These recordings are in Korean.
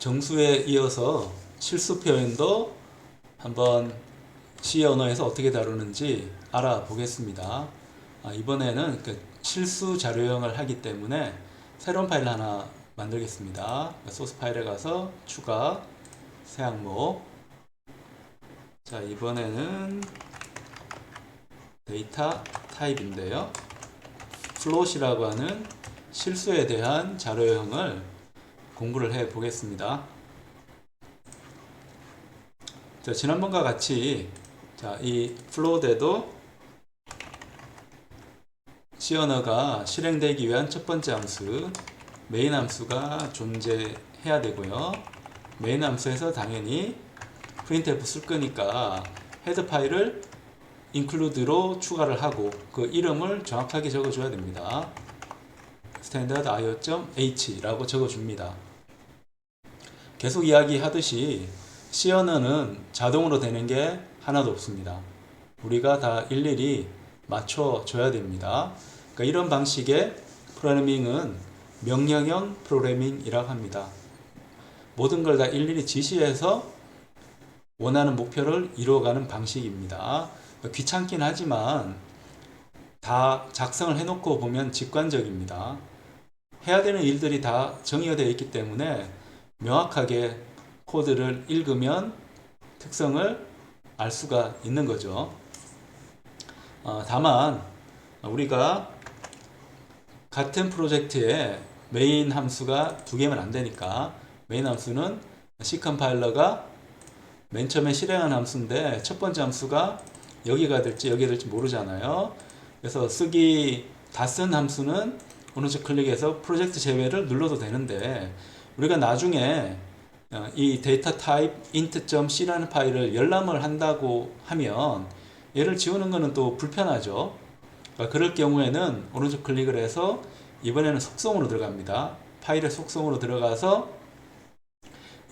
정수에 이어서 실수 표현도 한번 C 언어에서 어떻게 다루는지 알아보겠습니다. 이번에는 실수 자료형을 하기 때문에 새로운 파일 하나 만들겠습니다. 소스 파일에 가서 추가 새 항목. 자, 이번에는 데이터 타입인데요. 플롯이라고 하는 실수에 대한 자료형을 공부를 해 보겠습니다. 자, 지난번과 같이 이 플롯에도 C 언어가 실행되기 위한 첫 번째 함수 메인 함수가 존재해야 되고요. 메인 함수에서 당연히 printf 쓸 거니까 헤드 파일을 include로 추가를 하고 그 이름을 정확하게 적어줘야 됩니다. standard.io.h 라고 적어줍니다. 계속 이야기하듯이 C 언어는 자동으로 되는 게 하나도 없습니다. 우리가 다 일일이 맞춰줘야 됩니다. 그러니까 이런 방식의 프로그래밍은 명령형 프로그래밍이라고 합니다. 모든 걸 다 일일이 지시해서 원하는 목표를 이루어가는 방식입니다. 귀찮긴 하지만 다 작성을 해놓고 보면 직관적입니다. 해야 되는 일들이 다 정의가 되어 있기 때문에 명확하게 코드를 읽으면 특성을 알 수가 있는 거죠. 다만 우리가 같은 프로젝트에 메인 함수가 두 개면 안 되니까 메인 함수는 C 컴파일러가 맨 처음에 실행한 함수인데 첫 번째 함수가 여기가 될지 여기가 될지 모르잖아요. 그래서 다 쓴 함수는 오른쪽 클릭해서 프로젝트 제외를 눌러도 되는데 우리가 나중에 이 데이터 타입 int.c라는 파일을 열람을 한다고 하면 얘를 지우는 것은 또 불편하죠. 그러니까 그럴 경우에는 오른쪽 클릭을 해서 이번에는 속성으로 들어갑니다. 파일의 속성으로 들어가서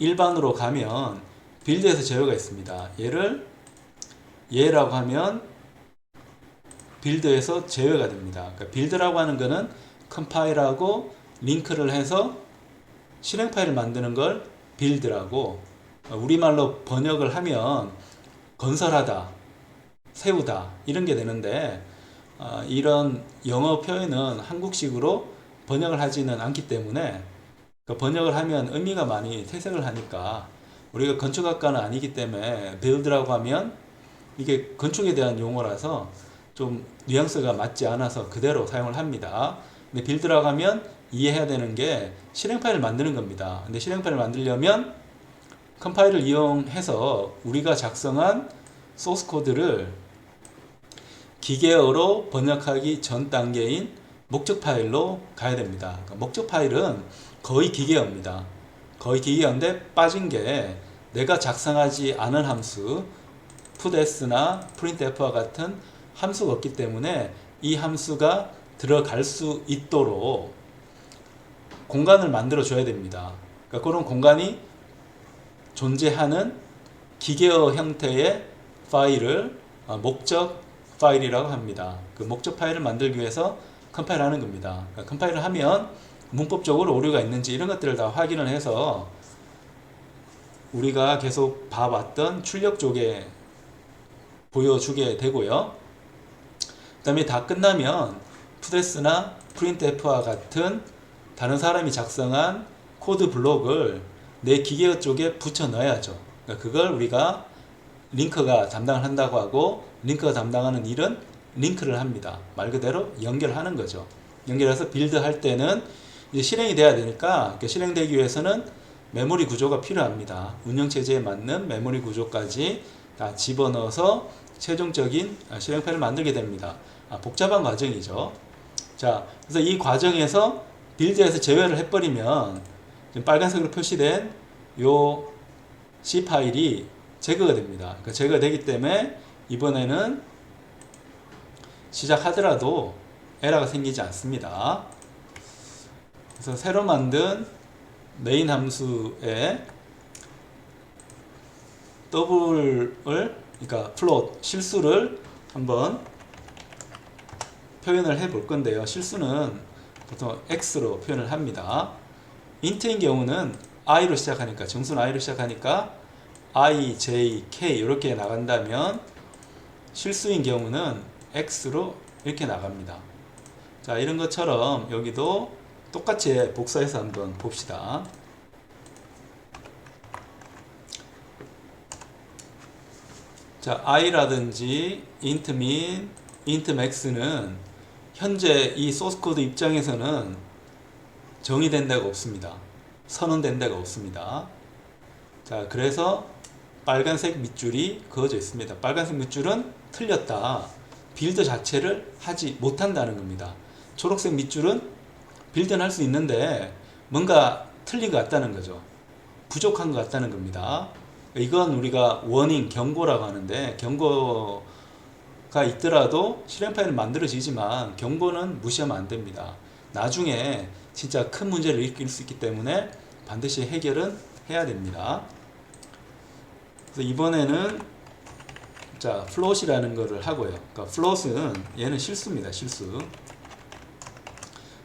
일반으로 가면 빌드에서 제어가 있습니다. 얘라고 하면 빌드에서 제외가 됩니다. 그러니까 빌드라고 하는 거는 컴파일하고 링크를 해서 실행 파일을 만드는 걸 빌드라고, 우리말로 번역을 하면 건설하다, 세우다 이런 게 되는데 이런 영어 표현은 한국식으로 번역을 하지는 않기 때문에 번역을 하면 의미가 많이 퇴색을 하니까 우리가 건축학과는 아니기 때문에 빌드라고 하면 이게 건축에 대한 용어라서 좀 뉘앙스가 맞지 않아서 그대로 사용을 합니다. 근데 빌드라고 하면 이해해야 되는 게 실행 파일을 만드는 겁니다. 근데 실행 파일을 만들려면 컴파일을 이용해서 우리가 작성한 소스 코드를 기계어로 번역하기 전 단계인 목적 파일로 가야 됩니다. 그러니까 목적 파일은 거의 기계어입니다. 거의 기계어인데 빠진 게 내가 작성하지 않은 함수 putS나 printf와 같은 함수가 없기 때문에 이 함수가 들어갈 수 있도록 공간을 만들어 줘야 됩니다. 그러니까 그런 공간이 존재하는 기계어 형태의 파일을 목적 파일이라고 합니다. 그 목적 파일을 만들기 위해서 컴파일하는 겁니다. 그러니까 컴파일을 하면 문법적으로 오류가 있는지 이런 것들을 다 확인을 해서 우리가 계속 봐왔던 출력 쪽에 보여주게 되고요. 그 다음에 다 끝나면 putS나 printf와 같은 다른 사람이 작성한 코드 블록을 내 기계어 쪽에 붙여 넣어야죠. 그러니까 그걸 우리가 링크가 담당을 한다고 하고, 링크가 담당하는 일은 링크를 합니다. 말 그대로 연결하는 거죠. 연결해서 빌드 할 때는 이제 실행이 돼야 되니까 실행되기 위해서는 메모리 구조가 필요합니다. 운영체제에 맞는 메모리 구조까지 다 집어넣어서 최종적인 실행 파일을 만들게 됩니다. 복잡한 과정이죠. 자, 그래서 이 과정에서 빌드에서 제외를 해버리면 지금 빨간색으로 표시된 요 C 파일이 제거가 됩니다. 그러니까 제거가 되기 때문에 이번에는 시작하더라도 에러가 생기지 않습니다. 그래서 새로 만든 메인 함수에 그러니까 플롯, 실수를 한번 표현을 해 볼 건데요. 실수는 보통 x로 표현을 합니다. int인 경우는 i로 시작하니까, 정수는 i로 시작하니까 i, j, k 이렇게 나간다면 실수인 경우는 x로 이렇게 나갑니다. 자, 이런 것처럼 여기도 똑같이 복사해서 한번 봅시다. 자, i라든지 int min, int max는 현재 이 소스 코드 입장에서는 정의된 데가 없습니다. 선언된 데가 없습니다. 자, 그래서 빨간색 밑줄이 그어져 있습니다. 빨간색 밑줄은 틀렸다. 빌드 자체를 하지 못한다는 겁니다. 초록색 밑줄은 빌드는 할 수 있는데 뭔가 틀린 것 같다는 거죠. 부족한 것 같다는 겁니다. 이건 우리가 워닝, 경고라고 하는데, 경고가 있더라도 실행 파일은 만들어지지만 경고는 무시하면 안 됩니다. 나중에 진짜 큰 문제를 일으킬 수 있기 때문에 반드시 해결은 해야 됩니다. 그래서 이번에는 자, float이라는 거를 하고요. 그러니까 float은 얘는 실수입니다.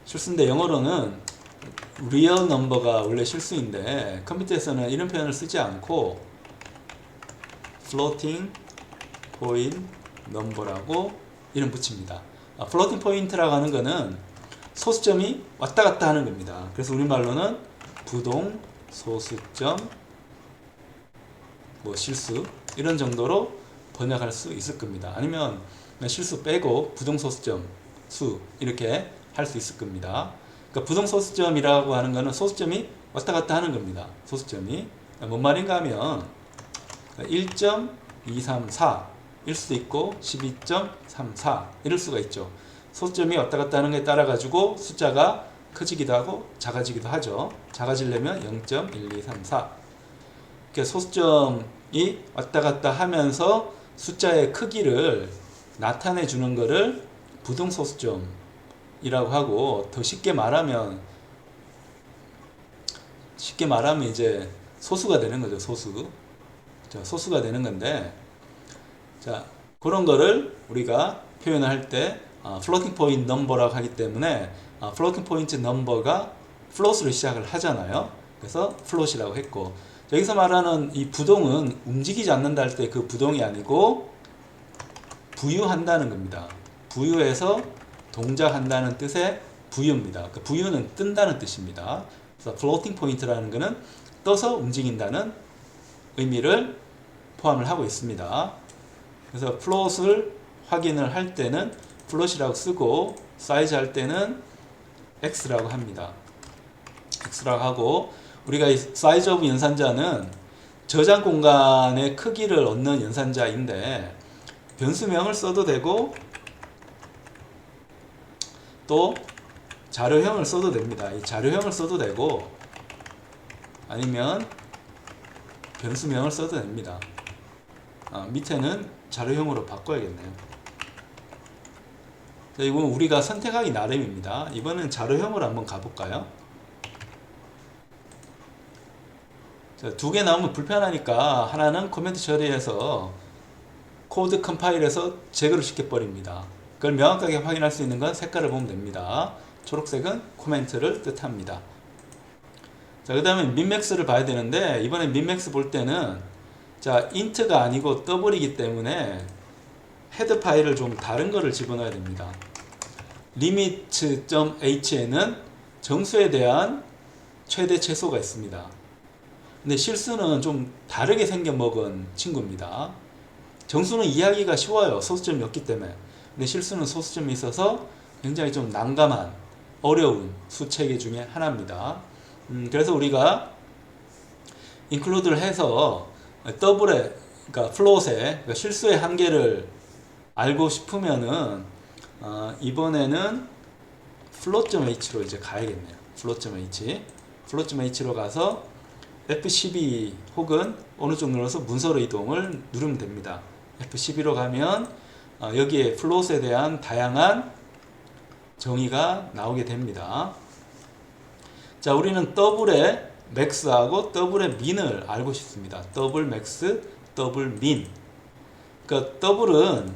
실수인데 영어로는 real number가 원래 실수인데 컴퓨터에서는 이런 표현을 쓰지 않고 floating point number라고 이름 붙입니다. floating point라고 하는 거는 소수점이 왔다 갔다 하는 겁니다. 그래서 우리말로는 부동 소수점 뭐 실수 이런 정도로 번역할 수 있을 겁니다. 아니면 실수 빼고 부동 소수점 수 이렇게 할 수 있을 겁니다. 그러니까 부동 소수점이라고 하는 거는 소수점이 왔다 갔다 하는 겁니다. 소수점이 뭔 말인가 하면 1.234 일 수도 있고 12.34 이럴 수가 있죠. 소수점이 왔다 갔다 하는 것에 따라 가지고 숫자가 커지기도 하고 작아지기도 하죠. 작아지려면 0.1234 이렇게 소수점이 왔다 갔다 하면서 숫자의 크기를 나타내 주는 것을 부동 소수점이라고 하고, 더 쉽게 말하면 이제 소수가 되는 거죠. 소수가 되는 건데, 자, 그런 거를 우리가 표현을 할 때 floating point number라고 하기 때문에 floating point number가 float으로 시작을 하잖아요. 그래서 float이라고 했고, 여기서 말하는 이 부동은 움직이지 않는다 할 때 그 부동이 아니고 부유한다는 겁니다. 부유해서 동작한다는 뜻의 부유입니다. 그 부유는 뜬다는 뜻입니다. 그래서 floating point라는 것은 떠서 움직인다는 의미를 포함을 하고 있습니다. 그래서 float을 확인을 할 때는 float이라고 쓰고, 사이즈 할 때는 x라고 합니다. x라고 하고, 우리가 이 사이즈 오브 연산자는 저장 공간의 크기를 얻는 연산자인데 변수명을 써도 되고 또 자료형을 써도 됩니다. 이 자료형을 써도 되고 아니면 변수명을 써도 됩니다. 밑에는 자료형으로 바꿔야겠네요. 자, 이건 우리가 선택하기 나름입니다. 이번엔 자료형으로 한번 가볼까요? 두 개 나오면 불편하니까 하나는 코멘트 처리해서 코드 컴파일해서 제거를 시켜버립니다. 그걸 명확하게 확인할 수 있는 건 색깔을 보면 됩니다. 초록색은 코멘트를 뜻합니다. 자, 그 다음에 민맥스를 봐야 되는데, 이번에 민맥스 볼 때는 자, int가 아니고 더블이기 때문에 헤드 파일을 좀 다른 거를 집어넣어야 됩니다. limit.h에는 정수에 대한 최대 최소가 있습니다. 근데 실수는 좀 다르게 생겨먹은 친구입니다. 정수는 이해하기가 쉬워요. 소수점이 없기 때문에. 근데 실수는 소수점이 있어서 굉장히 좀 난감한 어려운 수체계 중에 하나입니다. 그래서 우리가 include를 해서 더블에, 그러니까 float에, 그러니까 실수의 한계를 알고 싶으면은 이번에는 float.h로 이제 가야겠네요. float.h로 가서 F12 혹은 어느 쪽 눌러서 문서로 이동을 누르면 됩니다. F12로 가면 여기에 float에 대한 다양한 정의가 나오게 됩니다. 자, 우리는 더블의 max하고 더블의 min을 알고 싶습니다. 더블 max, 더블 min. 그러니까 더블은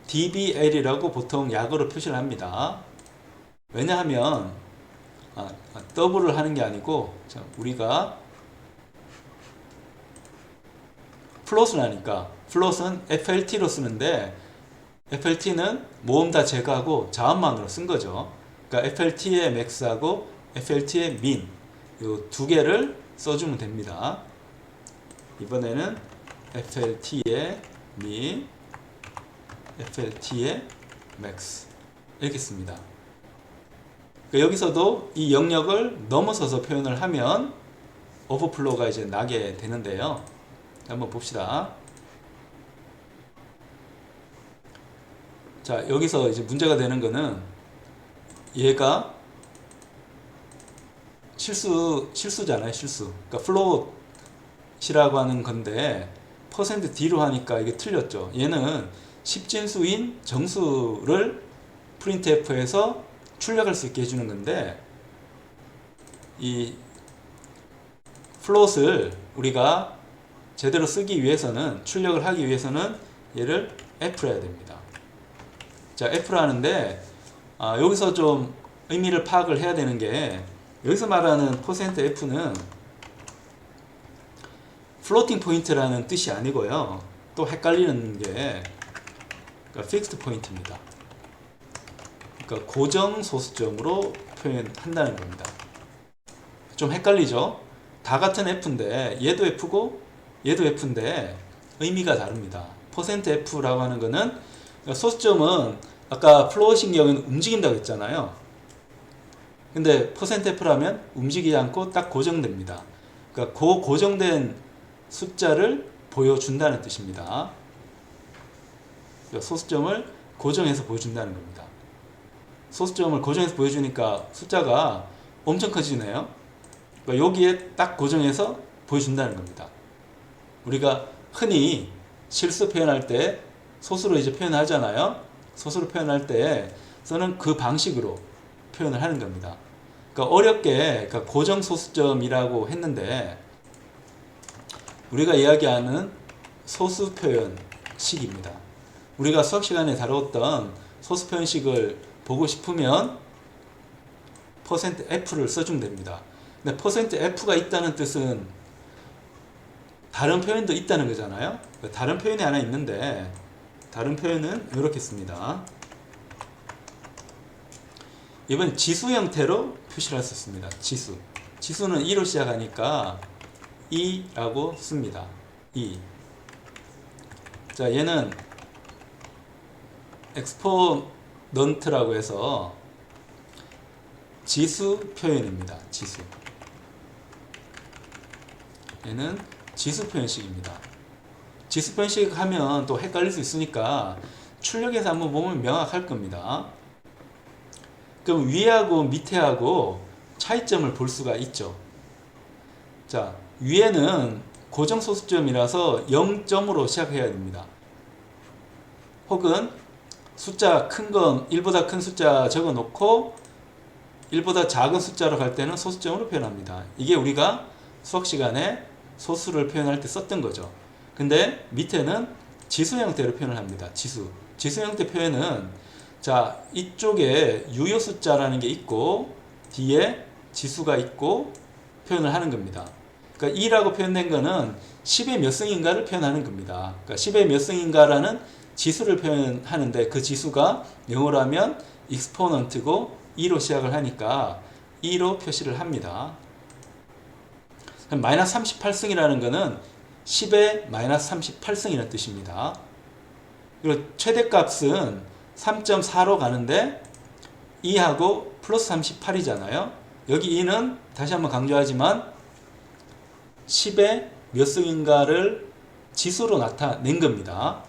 dbl이라고 보통 약어로 표시를 합니다. 왜냐하면 더블을 하는 게 아니고, 자, 우리가 플롯을 하니까 플롯은 FLT로 쓰는데 FLT는 모음 다 제거하고 자음만으로 쓴 거죠. 그러니까 FLT의 max하고 FLT의 min 이 두 개를 써주면 됩니다. 이번에는 FLT의 min, FLT의 max 이렇게 씁니다. 그러니까 여기서도 이 영역을 넘어서서 표현을 하면 오버플로우가 이제 나게 되는데요. 한번 봅시다. 자, 여기서 이제 문제가 되는 거는 얘가 실수잖아요, 실수. 그러니까 플롯이라고 하는 건데 %D로 하니까 이게 틀렸죠. 얘는 10진수인 정수를 printf에서 출력할 수 있게 해주는 건데 이 플롯을 우리가 제대로 쓰기 위해서는 출력을 하기 위해서는 얘를 F로 해야 됩니다. 자, F로 하는데 여기서 좀 의미를 파악을 해야 되는 게 여기서 말하는 %F는 플로팅 포인트라는 뜻이 아니고요. 또 헷갈리는 게 그러니까 픽스드 포인트입니다. 그러니까 고정 소수점으로 표현한다는 겁니다. 좀 헷갈리죠? 다 같은 F인데 얘도 F고 얘도 F인데 의미가 다릅니다. %F라고 하는 거는 소수점은 아까 플롯인 경우에는 움직인다고 했잖아요. 근데 %F라면 움직이지 않고 딱 고정됩니다. 그러니까 그 고정된 숫자를 보여준다는 뜻입니다. 그러니까 소수점을 고정해서 보여준다는 겁니다. 소수점을 고정해서 보여주니까 숫자가 엄청 커지네요. 그러니까 여기에 딱 고정해서 보여준다는 겁니다. 우리가 흔히 실수 표현할 때 소수로 이제 표현하잖아요. 소수로 표현할 때 저는 그 방식으로 표현을 하는 겁니다. 그러니까 어렵게 그러니까 고정 소수점이라고 했는데 우리가 이야기하는 소수 표현식입니다. 우리가 수학 시간에 다루었던 소수 표현식을 보고 싶으면 %F를 써주면 됩니다. 근데 %F가 있다는 뜻은 다른 표현도 있다는 거잖아요. 다른 표현이 하나 있는데 다른 표현은 이렇게 씁니다. 이번 지수 형태로 표시를 할 수 있습니다. 지수는 2로 시작하니까 2라고 씁니다. 2. 자, 얘는 엑스포넌트라고 해서 지수 표현입니다. 지수. 얘는 지수 표현식입니다. 지수 표현식 하면 또 헷갈릴 수 있으니까 출력해서 한번 보면 명확할 겁니다. 그럼 위하고 밑에하고 차이점을 볼 수가 있죠. 자, 위에는 고정 소수점이라서 0점으로 시작해야 됩니다. 혹은 숫자 큰 건 1보다 큰 숫자 적어 놓고 1보다 작은 숫자로 갈 때는 소수점으로 표현합니다. 이게 우리가 수학 시간에 소수를 표현할 때 썼던 거죠. 근데 밑에는 지수 형태로 표현을 합니다. 지수 형태 표현은 자, 이쪽에 유효 숫자라는 게 있고 뒤에 지수가 있고 표현을 하는 겁니다. 그러니까 2라고 표현된 거는 10의 몇 승인가를 표현하는 겁니다. 그러니까 10의 몇 승인가라는 지수를 표현하는데 그 지수가 영어로 하면 exponent고 2로 시작을 하니까 2로 표시를 합니다. 마이너스 38승이라는 거는 10의 마이너스 38승이라는 뜻입니다. 그리고 최대값은 3.4로 가는데 2하고 플러스 38이잖아요. 여기 2는 다시 한번 강조하지만 10의 몇 승인가를 지수로 나타낸 겁니다.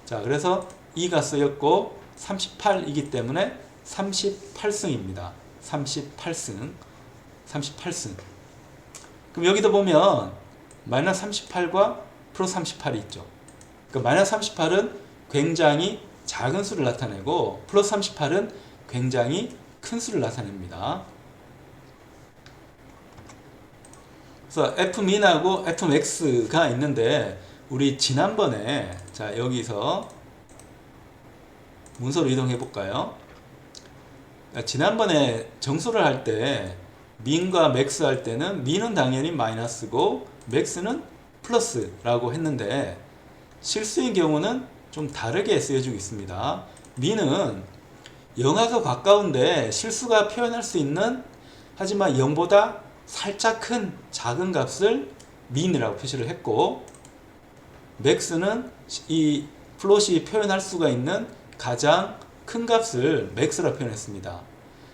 자, 그래서 2가 쓰였고 38이기 때문에 38승입니다. 38승. 그럼 여기도 보면 마이너스 38과 플러스 38이 있죠. 그러니까 마이너스 38은 굉장히 작은 수를 나타내고 플러스 38은 굉장히 큰 수를 나타냅니다. 그래서 F민하고 Fmax가 있는데 우리 지난번에 자, 여기서 문서로 이동해 볼까요? 지난번에 정수를 할 때 민과 맥스 할 때는 민은 당연히 마이너스고 맥스는 플러스라고 했는데 실수인 경우는 좀 다르게 쓰여지고 있습니다. 민은 0하고 가까운데 실수가 표현할 수 있는 하지만 0보다 살짝 큰 작은 값을 민이라고 표시를 했고 맥스는 이 플롯이 표현할 수가 있는 가장 큰 값을 맥스라고 표현했습니다.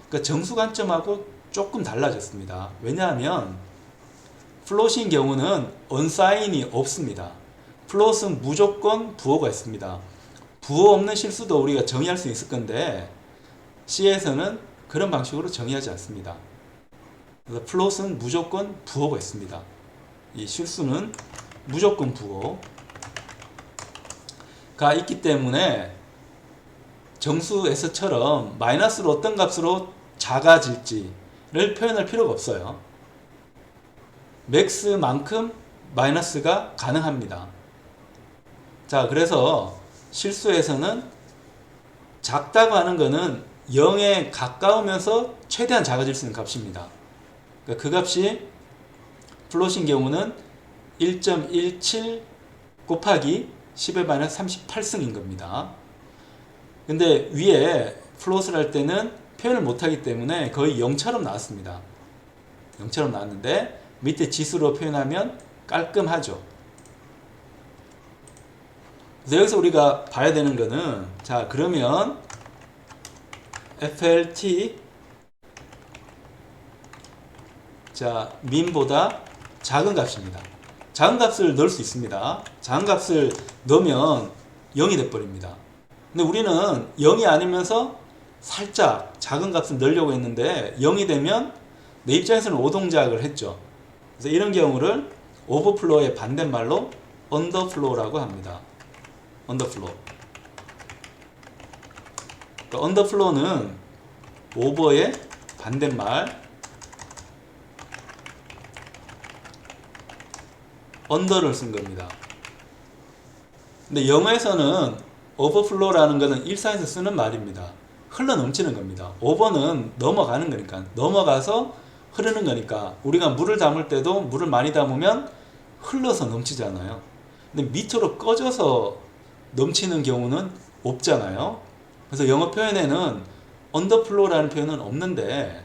그러니까 정수 관점하고 조금 달라졌습니다. 왜냐하면 플롯인 경우는 언사인이 없습니다. 플롯은 무조건 부호가 있습니다. 부호 없는 실수도 우리가 정의할 수 있을 건데 C에서는 그런 방식으로 정의하지 않습니다. 그래서 플롯은 무조건 부호가 있습니다. 이 실수는 무조건 부호가 있기 때문에 정수에서처럼 마이너스로 어떤 값으로 작아질지를 표현할 필요가 없어요. 맥스만큼 마이너스가 가능합니다. 자, 그래서 실수에서는 작다고 하는 것은 0에 가까우면서 최대한 작아질 수 있는 값입니다. 그러니까 그 값이 플롯인 경우는 1.17 곱하기 10의 마이너스 38승인 겁니다. 근데 위에 플롯을 할 때는 표현을 못하기 때문에 거의 0처럼 나왔습니다. 0처럼 나왔는데 밑에 지수로 표현하면 깔끔하죠. 그래서 여기서 우리가 봐야 되는 거는 자, 그러면 FLT 자, 민보다 작은 값입니다. 작은 값을 넣을 수 있습니다. 작은 값을 넣으면 0이 돼버립니다. 근데 우리는 0이 아니면서 살짝 작은 값을 넣으려고 했는데 0이 되면 내 입장에서는 오동작을 했죠. 그래서 이런 경우를 오버플로우의 반대말로 언더플로우라고 합니다. 언더플로우. 그러니까 언더플로우는 오버의 반대말 언더를 쓴 겁니다. 근데 영어에서는 오버플로우라는 것은 일상에서 쓰는 말입니다. 흘러 넘치는 겁니다. 오버는 넘어가는 거니까, 넘어가서 흐르는 거니까 우리가 물을 담을 때도 물을 많이 담으면 흘러서 넘치잖아요. 근데 밑으로 꺼져서 넘치는 경우는 없잖아요. 그래서 영어 표현에는 언더플로우라는 표현은 없는데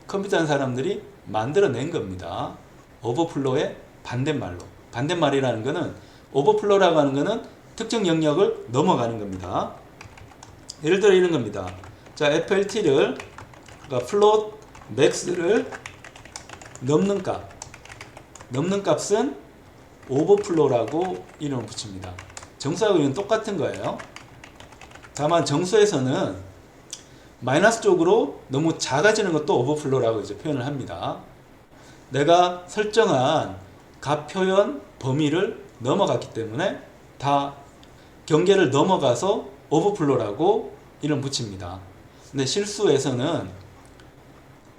컴퓨터 하는 사람들이 만들어낸 겁니다. 오버플로우의 반대말로. 반대말이라는 것은 오버플로우라고 하는 것은 특정 영역을 넘어가는 겁니다. 예를 들어 이런 겁니다. 자, FLT를 그러니까 플롯 맥스를 넘는 값은 오버플로우라고 이름을 붙입니다. 정수하고 이건 똑같은 거예요. 다만 정수에서는 마이너스 쪽으로 너무 작아지는 것도 오버플로우라고 이제 표현을 합니다. 내가 설정한 값 표현 범위를 넘어갔기 때문에 다 경계를 넘어가서 오버플로우라고 이름 붙입니다. 근데 실수에서는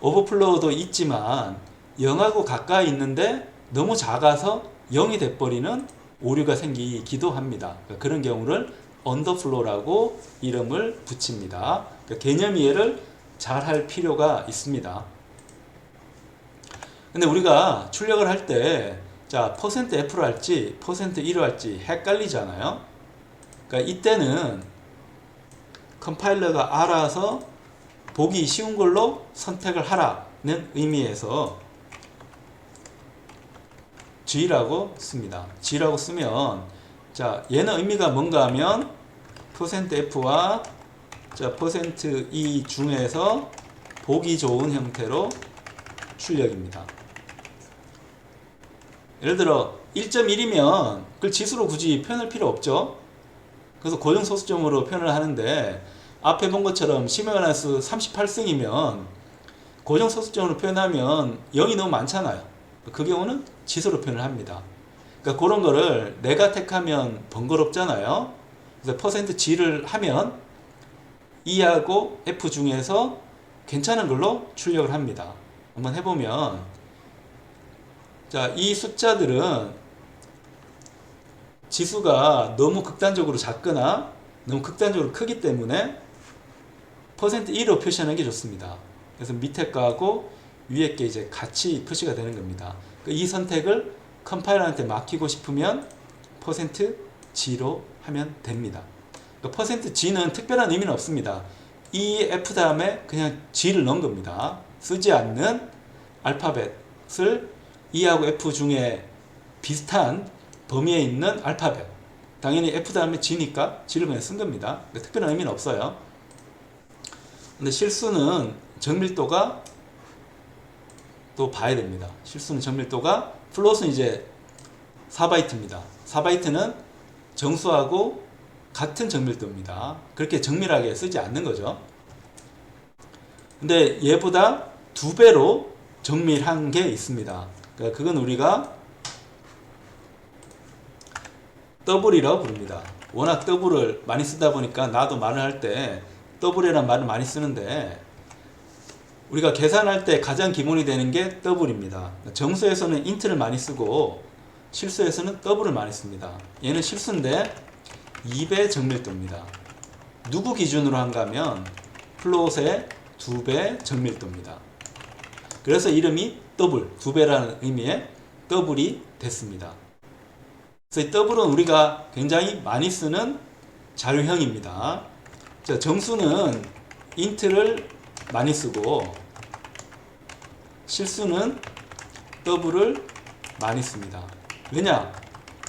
오버플로우도 있지만 0하고 가까이 있는데 너무 작아서 0이 돼버리는 오류가 생기기도 합니다. 그러니까 그런 경우를 언더플로우라고 이름을 붙입니다. 그러니까 개념 이해를 잘 할 필요가 있습니다. 근데 우리가 출력을 할 때 자, %F로 할지 %E로 할지 헷갈리잖아요. 그러니까 이때는 컴파일러가 알아서 보기 쉬운 걸로 선택을 하라는 의미에서 G라고 씁니다. G라고 쓰면 자, 얘는 의미가 뭔가 하면 %F와 자, %E 중에서 보기 좋은 형태로 출력입니다. 예를 들어 1.1이면 그걸 지수로 굳이 표현할 필요 없죠. 그래서 고정소수점으로 표현을 하는데 앞에 본 것처럼 10-38승이면 고정소수점으로 표현하면 0이 너무 많잖아요. 그 경우는 지수로 표현을 합니다. 그러니까 그런 거를 내가 택하면 번거롭잖아요. 그래서 %G를 하면 E하고 F 중에서 괜찮은 걸로 출력을 합니다. 한번 해보면 자, 이 숫자들은 지수가 너무 극단적으로 작거나 너무 극단적으로 크기 때문에 %E로 표시하는 게 좋습니다. 그래서 밑에 거하고 위에 게 이제 같이 표시가 되는 겁니다. 이 선택을 컴파일러한테 맡기고 싶으면 %G로 하면 됩니다. %G는 특별한 의미는 없습니다. 이 F 다음에 그냥 G를 넣은 겁니다. 쓰지 않는 알파벳을 E하고 F 중에 비슷한 범위에 있는 알파벳, 당연히 F 다음에 G니까 G를 그냥 쓴 겁니다. 특별한 의미는 없어요. 근데 실수는 정밀도가 또 봐야 됩니다. 실수는 정밀도가, 플롯은 이제 4바이트입니다. 4바이트는 정수하고 같은 정밀도입니다. 그렇게 정밀하게 쓰지 않는 거죠. 근데 얘보다 2배로 정밀한 게 있습니다. 그러니까 그건 우리가 더블이라고 부릅니다. 워낙 더블을 많이 쓰다 보니까 나도 말을 할 때 더블이라는 말을 많이 쓰는데, 우리가 계산할 때 가장 기본이 되는 게 더블입니다. 정수에서는 인트를 많이 쓰고 실수에서는 더블을 많이 씁니다. 얘는 실수인데 2배 정밀도입니다. 누구 기준으로 한가 하면 플롯의 2배 정밀도입니다. 그래서 이름이 더블, 2배라는 의미의 더블이 됐습니다. 그래서 이 더블은 우리가 굉장히 많이 쓰는 자료형입니다. 자, 정수는 인트를 많이 쓰고 실수는 더블을 많이 씁니다. 왜냐?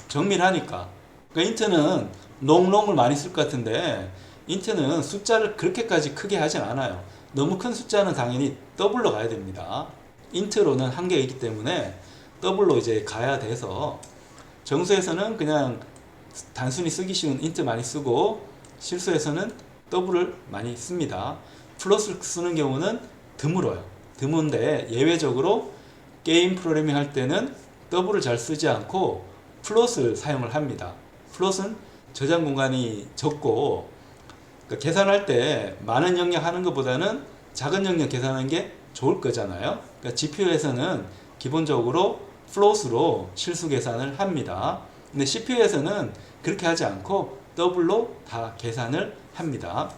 정밀하니까. 그러니까 인트는 롱을 많이 쓸 것 같은데, 인트는 숫자를 그렇게까지 크게 하진 않아요. 너무 큰 숫자는 당연히 더블로 가야 됩니다. 인트로는 한계가 있기 때문에 더블로 이제 가야 돼서, 정수에서는 그냥 단순히 쓰기 쉬운 인트 많이 쓰고 실수에서는 더블을 많이 씁니다. 플롯을 쓰는 경우는 드물어요. 드문데 예외적으로 게임 프로그래밍 할 때는 더블을 잘 쓰지 않고 플롯을 사용을 합니다. 플롯은 저장 공간이 적고, 그러니까 계산할 때 많은 영역 하는 것보다는 작은 영역 계산하는 게 좋을 거잖아요. 그러니까 GPU에서는 기본적으로 플롯으로 실수 계산을 합니다. 근데 CPU에서는 그렇게 하지 않고 더블로 다 계산을 합니다.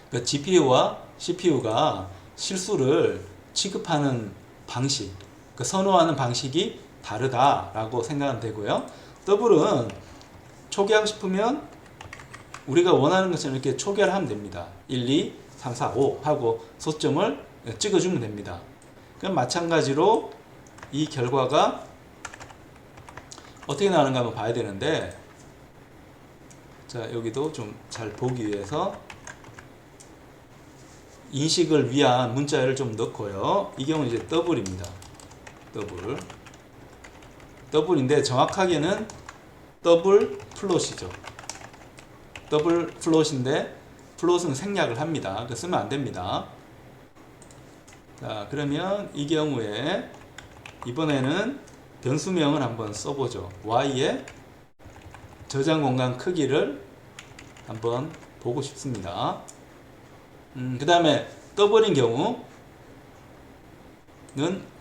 그러니까 GPU와 CPU가 실수를 취급하는 방식, 그 선호하는 방식이 다르다라고 생각하면 되고요. 더블은 초기하고 싶으면 우리가 원하는 것처럼 이렇게 초기화를 하면 됩니다. 1, 2, 3, 4, 5 하고 소점을 찍어주면 됩니다. 그럼 마찬가지로 이 결과가 어떻게 나오는가 한번 봐야 되는데, 자, 여기도 좀 잘 보기 위해서 인식을 위한 문자열을 좀 넣고요. 이 경우는 이제 더블입니다. 더블인데 정확하게는 더블 플롯이죠. 더블 플롯인데 플롯은 생략을 합니다. 그 쓰면 안 됩니다. 자, 그러면 이 경우에 이번에는 변수명을 한번 써보죠. y의 저장 공간 크기를 한번 보고 싶습니다. 그 다음에 더블인 경우는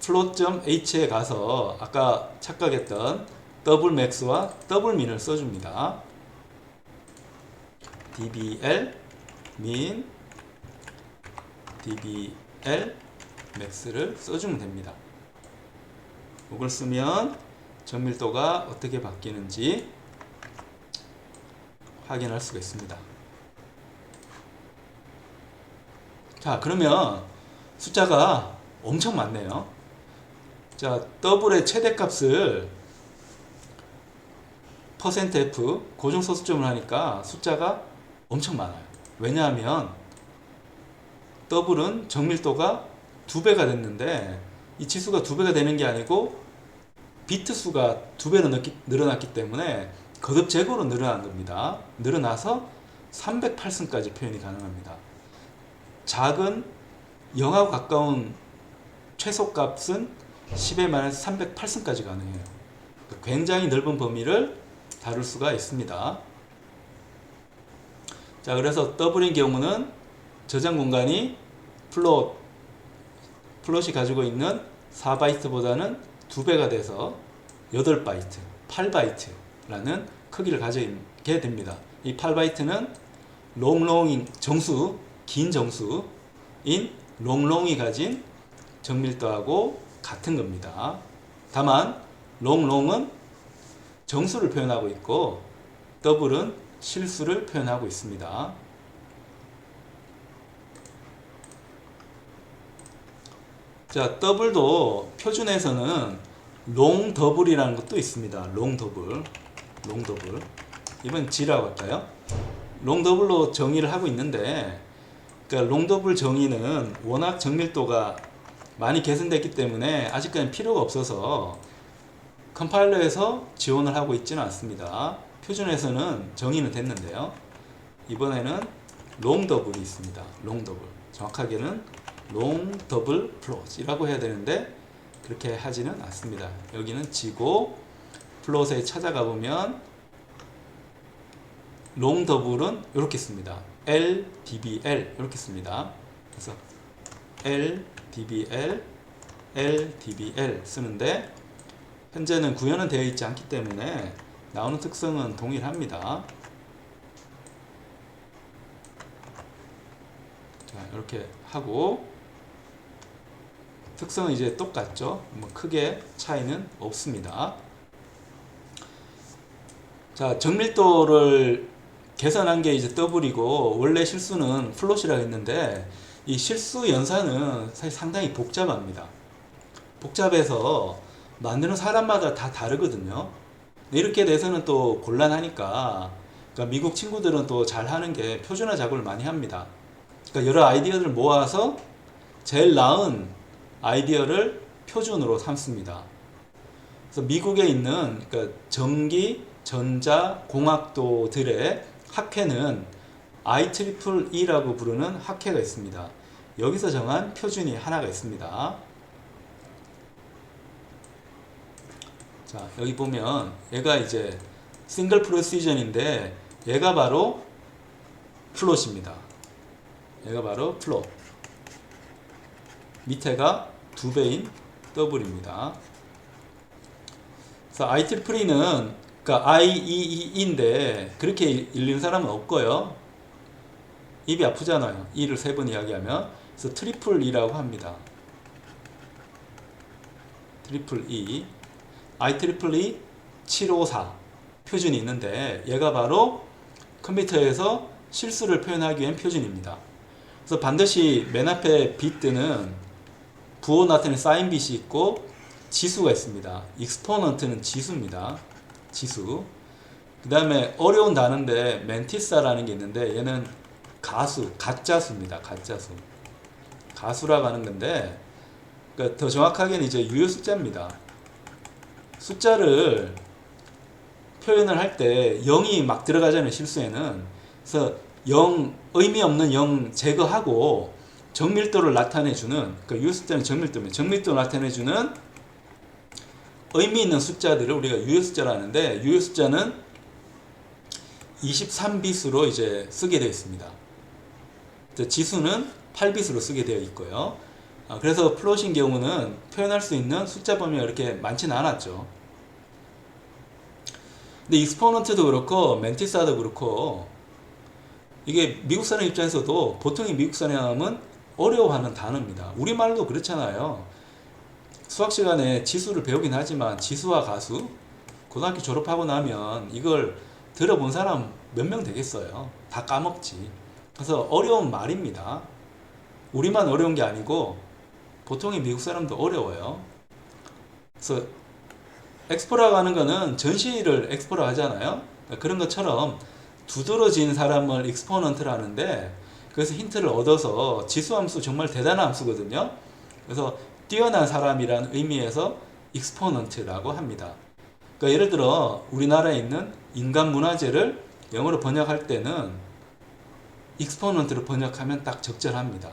float.h에 가서 아까 착각했던 더블 맥스와 더블 민을 써줍니다. dbl min dbl max를 써주면 됩니다. 이걸 쓰면 정밀도가 어떻게 바뀌는지 확인할 수가 있습니다. 자, 그러면 숫자가 엄청 많네요. 자, 더블의 최대값을 %f 고정소수점을 하니까 숫자가 엄청 많아요. 왜냐하면 더블은 정밀도가 2배가 됐는데, 이 치수가 2배가 되는 게 아니고 비트 수가 2배로 늘어났기 때문에 거듭제곱으로 늘어난 겁니다. 늘어나서 308승까지 표현이 가능합니다. 작은 0하고 가까운 최소값은 10에 만해서 308승까지 가능해요. 굉장히 넓은 범위를 다룰 수가 있습니다. 자, 그래서 더블인 경우는 저장 공간이 플롯이 가지고 있는 4바이트보다는 2배가 돼서 8바이트, 8바이트라는 크기를 가지게 됩니다. 이 8바이트는 롱인 정수, 긴 정수인 롱이 가진 정밀도하고 같은 겁니다. 다만 롱은 정수를 표현하고 있고 더블은 실수를 표현하고 있습니다. 자, 더블도 표준에서는 롱 더블이라는 것도 있습니다. 롱 더블. 이번 G라고 할까요? 롱 더블로 정의를 하고 있는데, 그러니까 롱 더블 정의는 워낙 정밀도가 많이 개선됐기 때문에 아직까지는 필요가 없어서 컴파일러에서 지원을 하고 있지는 않습니다. 표준에서는 정의는 됐는데요. 이번에는 롱 더블이 있습니다. 롱 더블. 정확하게는 롱 더블 플롯이라고 해야 되는데 그렇게 하지는 않습니다. 여기는 G고 플롯에 찾아가 보면 롱 더블은 이렇게 씁니다. LDBL 이렇게 씁니다. 그래서 LDBL, LDBL 쓰는데 현재는 구현은 되어 있지 않기 때문에 나오는 특성은 동일합니다. 자, 이렇게 하고 특성은 이제 똑같죠. 뭐 크게 차이는 없습니다. 자, 정밀도를 개선한 게 이제 더블이고 원래 실수는 플롯이라고 했는데 이 실수 연산은 사실 상당히 복잡합니다. 복잡해서 만드는 사람마다 다 다르거든요. 이렇게 돼서는 또 곤란하니까 그러니까 미국 친구들은 또 잘하는 게 표준화 작업을 많이 합니다. 그러니까 여러 아이디어들을 모아서 제일 나은 아이디어를 표준으로 삼습니다. 그래서 미국에 있는 그러니까 전기, 전자, 공학도들의 학회는 IEEE라고 부르는 학회가 있습니다. 여기서 정한 표준이 하나가 있습니다. 자, 여기 보면 얘가 이제 싱글 프로시전인데 얘가 바로 플롯입니다. 얘가 바로 플롯. 밑에가 2배인 더블입니다. 그래서 IEEE는 그러니까 IEEE인데 그렇게 읽는 사람은 없고요. 입이 아프잖아요. E를 3번 이야기하면. 그래서 트리플 E라고 합니다. 트리플 E. IEEE 754 표준이 있는데 얘가 바로 컴퓨터에서 실수를 표현하기 위한 표준입니다. 그래서 반드시 맨 앞에 비트는 부호 나타내는 사인 빛이 있고 지수가 있습니다. 익스포넌트는 지수입니다. 지수. 그 다음에 어려운 단어인데 멘티사라는 게 있는데 얘는 가수, 가짜수입니다. 가짜수. 가수라고 하는 건데 그러니까 더 정확하게는 이제 유효 숫자입니다. 숫자를 표현을 할 때 0이 막 들어가잖아요. 실수에는. 그래서 의미 없는 0 제거하고 정밀도를 나타내주는 그 유효 숫자는 정밀도입니다. 정밀도를 나타내주는 의미 있는 숫자들을 우리가 유효 숫자라 하는데 유효 숫자는 23빛으로 이제 쓰게 되어 있습니다. 지수는 8빛으로 쓰게 되어 있고요. 그래서 플롯인 경우는 표현할 수 있는 숫자 범위가 이렇게 많지는 않았죠. 근데 익스포넌트도 그렇고 멘티사도 그렇고 이게 미국 사람 입장에서도 보통의 미국 사람은 어려워하는 단어입니다. 우리말도 그렇잖아요. 수학 시간에 지수를 배우긴 하지만 지수와 가수 고등학교 졸업하고 나면 이걸 들어본 사람 몇 명 되겠어요. 다 까먹지. 그래서 어려운 말입니다. 우리만 어려운 게 아니고 보통의 미국 사람도 어려워요. 그래서 엑스포라고 하는 거는 전시를 엑스포라고 하잖아요. 그런 것처럼 두드러진 사람을 익스포넌트라 하는데 그래서 힌트를 얻어서 지수함수 정말 대단한 함수거든요. 그래서 뛰어난 사람이라는 의미에서 익스포넌트라고 합니다. 그러니까 예를 들어 우리나라에 있는 인간 문화재를 영어로 번역할 때는 익스포넌트로 번역하면 딱 적절합니다.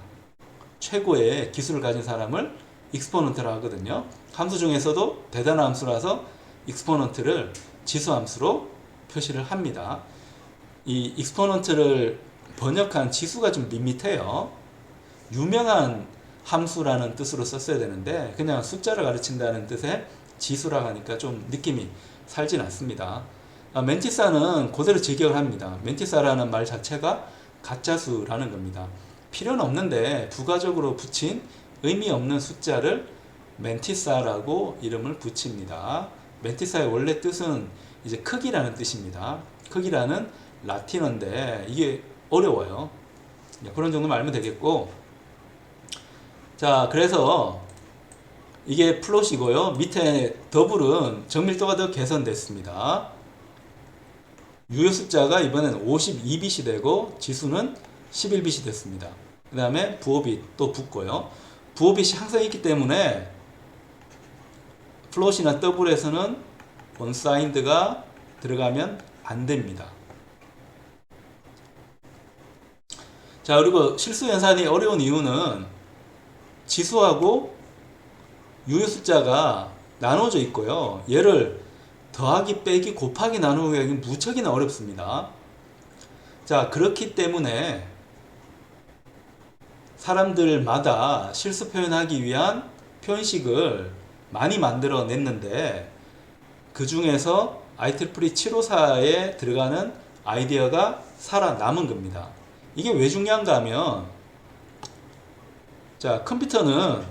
최고의 기술을 가진 사람을 익스포넌트라고 하거든요. 함수 중에서도 대단한 함수라서 익스포넌트를 지수함수로 표시를 합니다. 이 익스포넌트를 번역한 지수가 좀 밋밋해요. 유명한 함수라는 뜻으로 썼어야 되는데 그냥 숫자를 가르친다는 뜻의 지수라고 하니까 좀 느낌이 살진 않습니다. 멘티사는 그대로 직역을 합니다. 멘티사라는 말 자체가 가짜수라는 겁니다. 필요는 없는데 부가적으로 붙인 의미 없는 숫자를 멘티사라고 이름을 붙입니다. 멘티사의 원래 뜻은 이제 크기라는 뜻입니다. 크기라는 라틴어인데 이게 어려워요. 그런 정도만 알면 되겠고, 자, 그래서 이게 플롯이고요. 밑에 더블은 정밀도가 더 개선됐습니다. 유효 숫자가 이번엔 52빛이 되고 지수는 11빛이 됐습니다. 그 다음에 부호빛 또 붙고요. 부호빛이 항상 있기 때문에 플롯이나 더블에서는 언사인드가 들어가면 안 됩니다. 자, 그리고 실수 연산이 어려운 이유는 지수하고 유효 숫자가 나눠져 있고요. 얘를 더하기, 빼기, 곱하기, 나누기 무척이나 어렵습니다. 자, 그렇기 때문에 사람들마다 실수 표현하기 위한 표현식을 많이 만들어 냈는데 그 중에서 IEEE 754에 들어가는 아이디어가 살아남은 겁니다. 이게 왜 중요한가 하면, 자, 컴퓨터는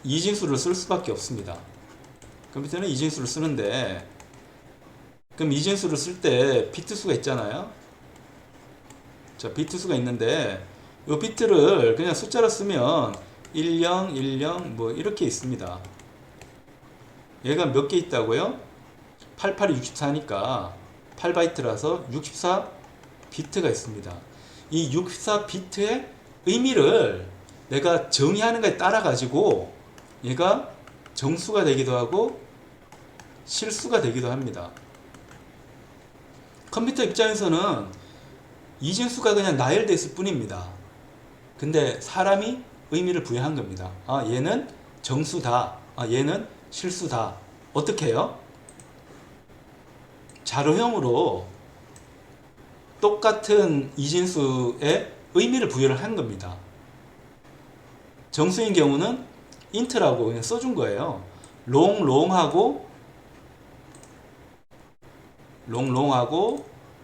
이진수를 쓸 수밖에 없습니다. 컴퓨터는 이진수를 쓰는데, 그럼 이진수를 쓸 때 비트수가 있잖아요. 자, 비트수가 있는데 이 비트를 그냥 숫자로 쓰면 10, 10 뭐 이렇게 있습니다. 얘가 몇 개 있다고요? 88이 64니까 8바이트라서 64비트가 있습니다. 이 64비트의 의미를 내가 정의하는 것에 따라 가지고 얘가 정수가 되기도 하고 실수가 되기도 합니다. 컴퓨터 입장에서는 이진수가 그냥 나열되어 있을 뿐입니다. 근데 사람이 의미를 부여한 겁니다. 아, 얘는 정수다. 아, 얘는 실수다. 어떻게 해요? 자료형으로 똑같은 이진수에 의미를 부여를 한 겁니다. 정수인 경우는 int라고 그냥 써준 거예요. 롱하고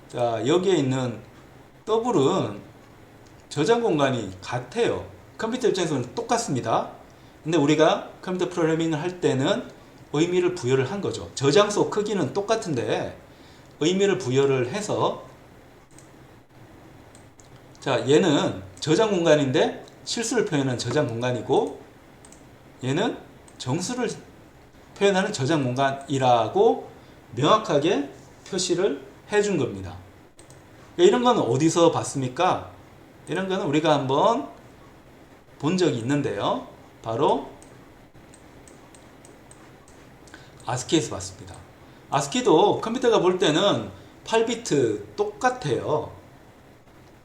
자, 여기에 있는 더블은 저장 공간이 같아요. 컴퓨터 입장에서는 똑같습니다. 근데 우리가 컴퓨터 프로그래밍을 할 때는 의미를 부여를 한 거죠. 저장소 크기는 똑같은데 의미를 부여를 해서, 자, 얘는 저장 공간인데 실수를 표현하는 저장 공간이고 얘는 정수를 표현하는 저장 공간이라고 명확하게 표시를 해준 겁니다. 이런 건 어디서 봤습니까? 이런 거는 우리가 한번 본 적이 있는데요. 바로 아스키에서 봤습니다. 아스키도 컴퓨터가 볼 때는 8비트 똑같아요.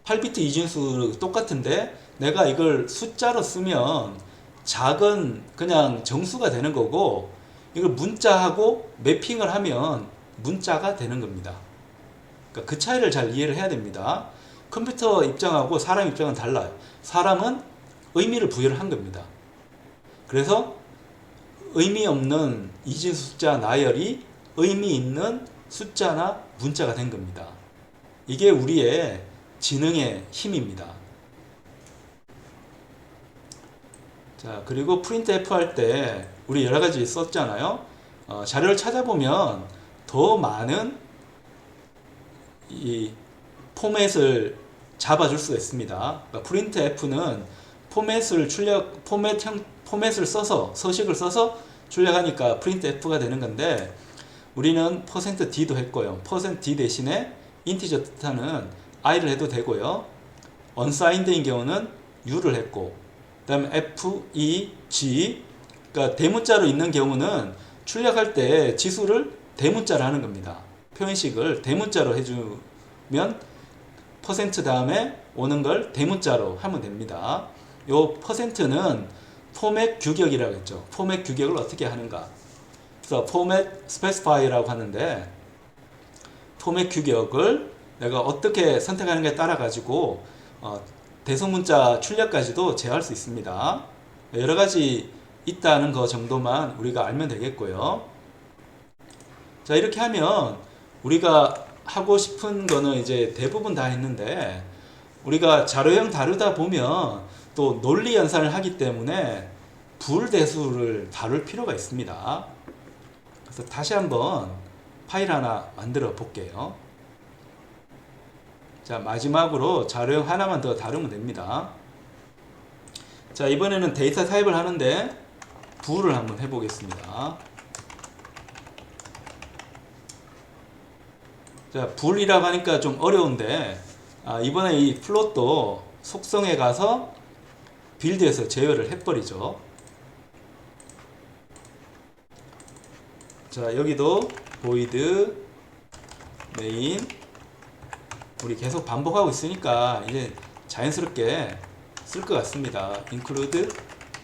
8비트 이진수 똑같은데 내가 이걸 숫자로 쓰면 작은 그냥 정수가 되는 거고 이걸 문자하고 매핑을 하면 문자가 되는 겁니다. 그러니까 그 차이를 잘 이해를 해야 됩니다. 컴퓨터 입장하고 사람 입장은 달라요. 사람은 의미를 부여를 한 겁니다. 그래서 의미 없는 이진수 숫자 나열이 의미 있는 숫자나 문자가 된 겁니다. 이게 우리의 지능의 힘입니다. 자, 그리고 프린트F 할 때 우리 여러 가지 썼잖아요. 자료를 찾아보면 더 많은 이 포맷을 잡아줄 수가 있습니다. 그러니까 printf는 포맷을 써서 서식을 써서 출력하니까 printf가 되는 건데 우리는 %d도 했고요. %d 대신에 인티저 뜻하는 i를 해도 되고요. unsigned인 경우는 u를 했고, 그 다음에 f, e, g, 그러니까 대문자로 있는 경우는 출력할 때 지수를 대문자로 하는 겁니다. 표현식을 대문자로 해주면 퍼센트 다음에 오는 걸 대문자로 하면 됩니다. 요 %는 포맷 규격이라고 했죠. 포맷 규격을 어떻게 하는가. 그래서 포맷 스페시파이라고 하는데 포맷 규격을 내가 어떻게 선택하는가에 따라 가지고 대소문자 출력까지도 제어할 수 있습니다. 여러 가지 있다는 거 정도만 우리가 알면 되겠고요. 자, 이렇게 하면 우리가 하고 싶은 거는 이제 대부분 다 했는데 우리가 자료형 다루다 보면 또 논리 연산을 하기 때문에 불대수를 다룰 필요가 있습니다. 그래서 다시 한번 파일 하나 만들어 볼게요. 자, 마지막으로 자료형 하나만 더 다루면 됩니다. 자, 이번에는 데이터 타입을 하는데 불을 한번 해보겠습니다. 자, 불이라고 하니까 좀 어려운데 이번에 이 플롯도 속성에 가서 빌드에서 제어를 해버리죠. 자, 여기도 void main 우리 계속 반복하고 있으니까 이제 자연스럽게 쓸 것 같습니다. include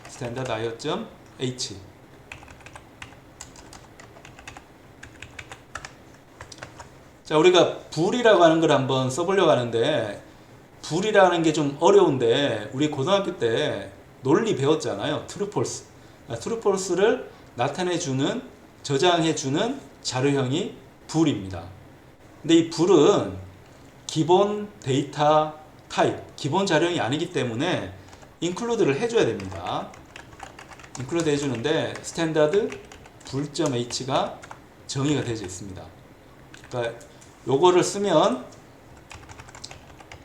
standard io.h 자, 우리가 불이라고 하는 걸 한번 써보려고 하는데 불이라는 게 좀 어려운데 우리 고등학교 때 논리 배웠잖아요. true, false. true, false를 나타내주는 저장해주는 자료형이 불입니다. 근데 이 불은 기본 데이터 타입, 기본 자료형이 아니기 때문에 include를 해줘야 됩니다. include 해주는데 standard 불.h가 정의가 되어 있습니다. 그러니까 요거를 쓰면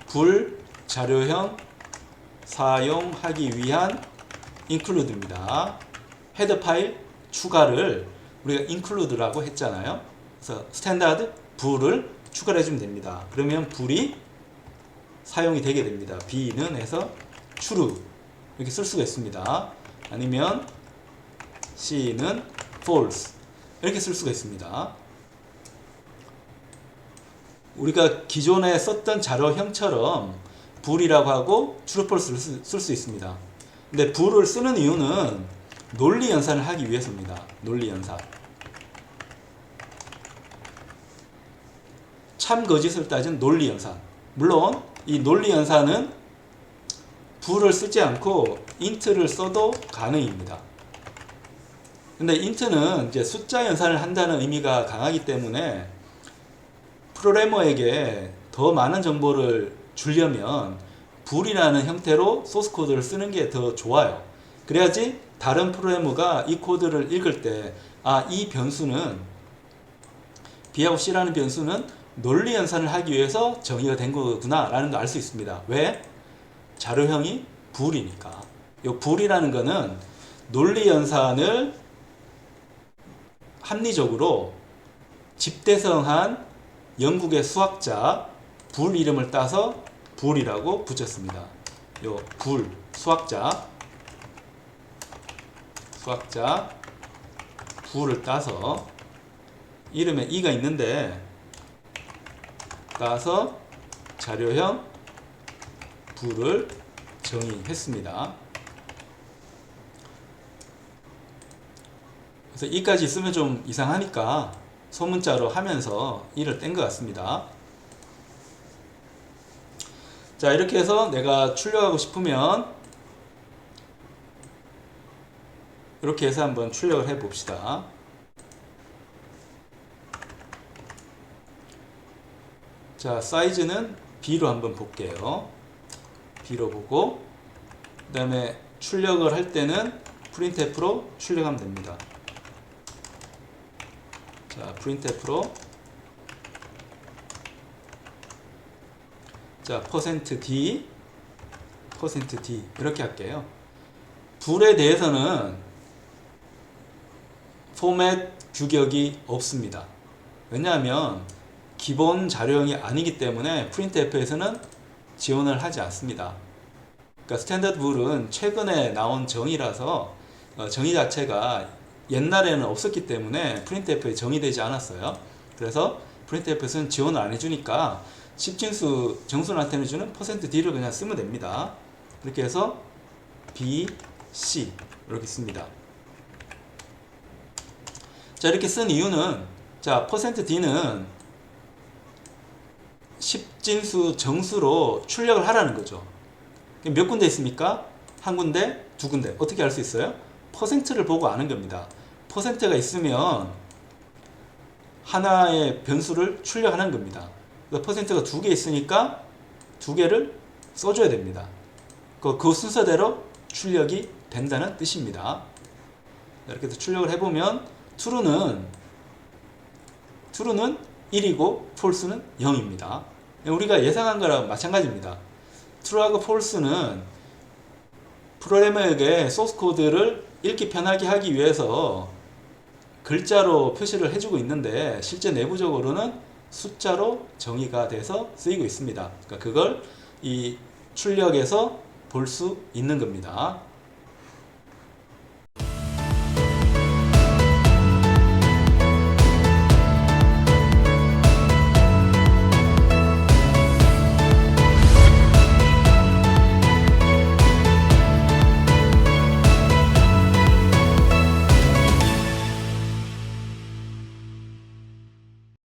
불 자료형 사용하기 위한 include입니다. 헤더 파일 추가를 우리가 include라고 했잖아요. 그래서 standard 불을 추가를 해주면 됩니다. 그러면 불이 사용이 되게 됩니다. B는 해서 true 이렇게 쓸 수가 있습니다. 아니면 C는 false 이렇게 쓸 수가 있습니다. 우리가 기존에 썼던 자료형처럼 불이라고 하고 true, false를 쓸 수 있습니다. 근데 불을 쓰는 이유는 논리 연산을 하기 위해서입니다. 논리 연산. 참 거짓을 따진 논리 연산. 물론 이 논리 연산은 불을 쓰지 않고 int를 써도 가능입니다. 근데 int는 이제 숫자 연산을 한다는 의미가 강하기 때문에 프로그래머에게 더 많은 정보를 주려면 불이라는 형태로 소스 코드를 쓰는 게 더 좋아요. 그래야지 다른 프로그래머가 이 코드를 읽을 때 이 변수는 B하고 C라는 변수는 논리 연산을 하기 위해서 정의가 된 거구나 라는 걸 알 수 있습니다. 왜? 자료형이 불이니까. 이 불이라는 거는 논리 연산을 합리적으로 집대성한 영국의 수학자 불 이름을 따서 불이라고 붙였습니다. 요 불 수학자 불을 따서 이름에 이가 있는데 따서 자료형 불을 정의했습니다. 그래서 이까지 있으면 좀 이상하니까 소문자로 하면서 이를 뗀 것 같습니다. 자, 이렇게 해서 내가 출력하고 싶으면 이렇게 해서 한번 출력을 해 봅시다. 자, 사이즈는 B로 한번 볼게요. B로 보고 그 다음에 출력을 할 때는 printf로 출력하면 됩니다. 자, printf로 자, %d 이렇게 할게요. 불에 대해서는 포맷 규격이 없습니다. 왜냐하면 기본 자료형이 아니기 때문에 printf에서는 지원을 하지 않습니다. 그러니까 스탠더드 불은 최근에 나온 정의라서 정의 자체가 옛날에는 없었기 때문에 printf에 정의되지 않았어요. 그래서 printf에서는 지원을 안 해주니까 10진수 정수한테는 주는 %d를 그냥 쓰면 됩니다. 그렇게 해서 B, C 이렇게 씁니다. 자, 이렇게 쓴 이유는 자, %d는 10진수 정수로 출력을 하라는 거죠. 몇 군데 있습니까? 한 군데, 두 군데. 어떻게 알 수 있어요? %를 보고 아는 겁니다. %가 있으면 하나의 변수를 출력하는 겁니다. %가 두 개 있으니까 두 개를 써줘야 됩니다. 그 순서대로 출력이 된다는 뜻입니다. 이렇게 해서 출력을 해보면 true는 1이고 false는 0입니다. 우리가 예상한 거랑 마찬가지입니다. true하고 false는 프로그래머에게 소스 코드를 읽기 편하게 하기 위해서 글자로 표시를 해주고 있는데 실제 내부적으로는 숫자로 정의가 돼서 쓰이고 있습니다. 그러니까 그걸 이 출력에서 볼 수 있는 겁니다.